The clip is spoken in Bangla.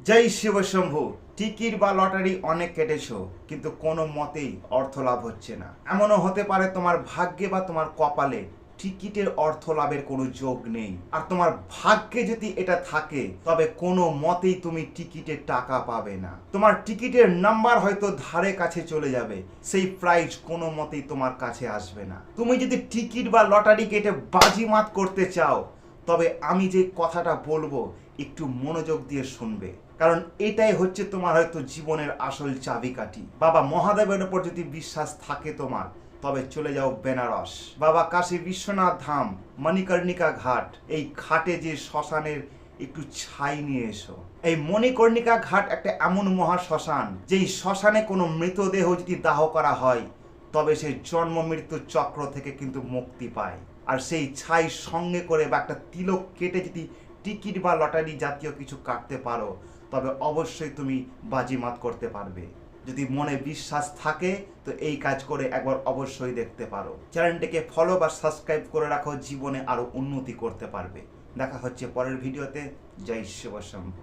জয় শিব শম্ভু। টিকিট বা লটারি অনেক কেটেছো, কিন্তু কোনো মতেই অর্থ লাভ হচ্ছে না। এমনও হতে পারে তোমার ভাগ্যে বা তোমার কপালে টিকিটের অর্থ লাভের কোনো যোগ নেই। আর তোমার ভাগ্যে যদি এটা থাকে তবে কোনো মতেই তুমি টিকিটের টাকা পাবে না। তোমার টিকিটের নাম্বার হয়তো ধারে কাছে চলে যাবে, সেই প্রাইজ কোনো মতেই তোমার কাছে আসবে না। তুমি যদি টিকিট বা লটারি কেটে বাজিমাত করতে চাও তবে আমি যে কথাটা বলবো একটু মনোযোগ দিয়ে শুনবে, কারণ এটাই হচ্ছে তোমার হয়তো জীবনের আসল চাবিকাঠি। বাবা মহাদেবের উপর যদি বিশ্বাস থাকে তোমার তবে চলে যাও বেনারস, বাবা কাশী বিশ্বনাথ ধাম, মণিকর্ণিকা ঘাট। এই ঘাটে যে শ্মশানের একটু ছাই নিয়ে এসো। এই মণিকর্ণিকা ঘাট একটা এমন মহা শ্মশান, যেই শ্মশানে কোনো মৃতদেহ যদি দাহ করা হয় তবে সেই জন্ম মৃত্যুর চক্র থেকে কিন্তু মুক্তি পায়। আর সেই ছাই সঙ্গে করে বা একটা তিলক কেটে যদি টিকিট বা লটারি জাতীয় কিছু কাটতে পারো তবে অবশ্যই তুমি বাজিমাত করতে পারবে। যদি মনে বিশ্বাস থাকে তো এই কাজ করে একবার অবশ্যই দেখতে পারো। চ্যানেলটিকে ফলো বা সাবস্ক্রাইব করে রাখো, জীবনে আরো উন্নতি করতে পারবে। দেখা হচ্ছে পরের ভিডিওতে। জয় শিব শম্ভু।